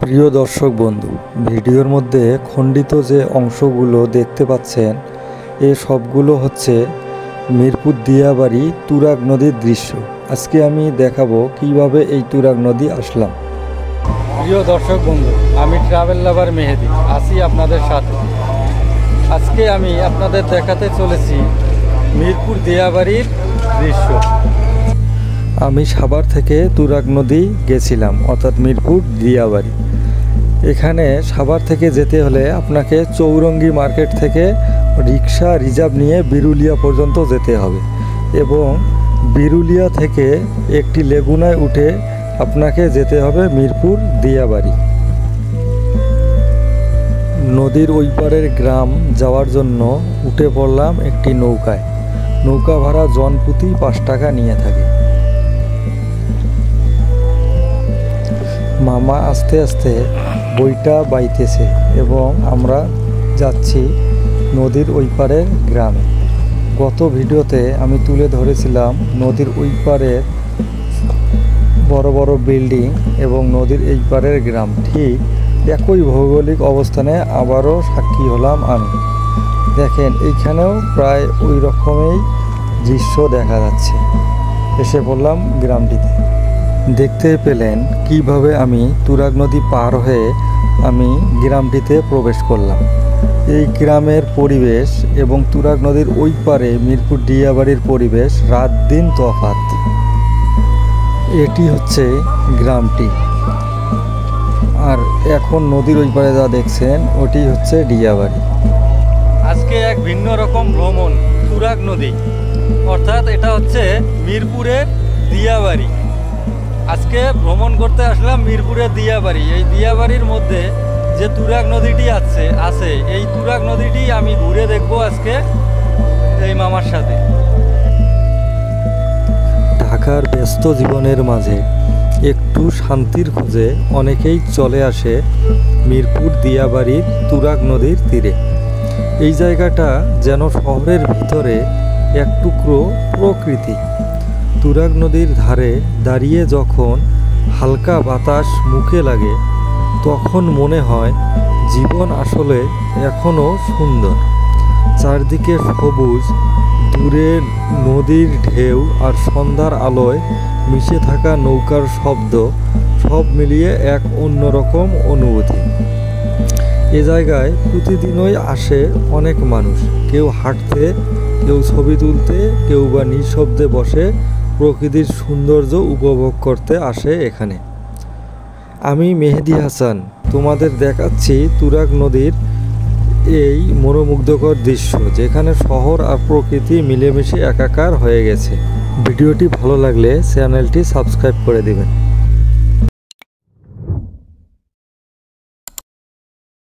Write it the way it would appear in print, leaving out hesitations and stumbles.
প্রিয় দর্শক বন্ধু, ভিডিওর মধ্যে খণ্ডিত যে অংশগুলো দেখতে পাচ্ছেন এ সবগুলো হচ্ছে মিরপুর দিয়াবাড়ি তুরাগ নদীর দৃশ্য। আজকে আমি দেখাবো কিভাবে এই তুরাগ নদী আসলাম। প্রিয় দর্শক বন্ধু, আমি ট্রাভেল লাভার মেহেদি আছি আপনাদের সাথে। আজকে আমি আপনাদের দেখাতে চলেছি মিরপুর দিয়াবাড়ির দৃশ্য। আমি সাভার থেকে তুরাগ নদী গেছিলাম, অর্থাৎ মিরপুর দিয়াবাড়ি। এখানে সাভার থেকে যেতে হলে আপনাকে চৌরঙ্গি মার্কেট থেকে রিক্সা রিজার্ভ নিয়ে বিরুলিয়া পর্যন্ত যেতে হবে এবং বিরুলিয়া থেকে একটি লেগুনায় উঠে আপনাকে যেতে হবে মিরপুর দিয়াবাড়ি। নদীর ওই পারের গ্রাম যাওয়ার জন্য উঠে পড়লাম একটি নৌকায়। নৌকা ভাড়া জনপ্রতি 5 টাকা নিয়ে থাকে। মামা আস্তে আস্তে বইটা বাইতেছে এবং আমরা যাচ্ছি নদীর ওই পারের গ্রামে। গত ভিডিওতে আমি তুলে ধরেছিলাম নদীর ওই পারের বড় বড় বিল্ডিং এবং নদীর এই পারের গ্রাম। ঠিক একই ভৌগোলিক অবস্থানে আবারও সাক্ষী হলাম আমি। দেখেন, এইখানেও প্রায় ওই রকমই দৃশ্য দেখা যাচ্ছে। এসে পড়লাম গ্রামটিতে। দেখতে পেলেন কিভাবে আমি তুরাগ নদী পার হয়ে আমি গ্রামটিতে প্রবেশ করলাম। এই গ্রামের পরিবেশ এবং তুরাগ নদীর ওই পারে মিরপুর দিয়াবাড়ির পরিবেশ রাত দিন তফাৎ। এটি হচ্ছে গ্রামটি, আর এখন নদীর ওই পারে যা দেখছেন ওটি হচ্ছে দিয়াবাড়ি। আজকে এক ভিন্ন রকম ভ্রমণ তুরাগ নদী, অর্থাৎ এটা হচ্ছে মিরপুরের দিয়াবাড়ি। আজকে ভ্রমণ করতে আসলাম মিরপুরের দিয়াবাড়ি। এই দিয়াবাড়ির মধ্যে যে তুরাগ নদীটি আছে এই তুরাগ নদীটি আমি ঘুরে দেখব আজকে এই মামার সাথে। ঢাকার ব্যস্ত জীবনের মাঝে একটু শান্তির খোঁজে অনেকেই চলে আসে মিরপুর দিয়াবাড়ির তুরাগ নদীর তীরে। এই জায়গাটা যেন শহরের ভিতরে এক টুকরো প্রকৃতি। তুরাগ নদীর ধারে দাঁড়িয়ে যখন হালকা বাতাস মুখে লাগে তখন মনে হয় জীবন আসলে এখনও সুন্দর। চারদিকে সবুজ, দূরে নদীর ঢেউ আর সন্ধ্যার আলোয় মিশে থাকা নৌকার শব্দ, সব মিলিয়ে এক অন্যরকম অনুভূতি। এ জায়গায় প্রতিদিনই আসে অনেক মানুষ, কেউ হাঁটতে, কেউ ছবি তুলতে, কেউ বা নিঃশব্দে বসে প্রকৃতির সৌন্দর্য উপভোগ করতে আসে এখানে। আমি মেহেদি হাসান তোমাদের দেখাচ্ছি তুরাগ নদীর এই মনোমুগ্ধকর দৃশ্য, যেখানে শহর আর প্রকৃতি মিলেমিশে একাকার হয়ে গেছে। ভিডিওটি ভালো লাগলে চ্যানেলটি সাবস্ক্রাইব করে দিবেন।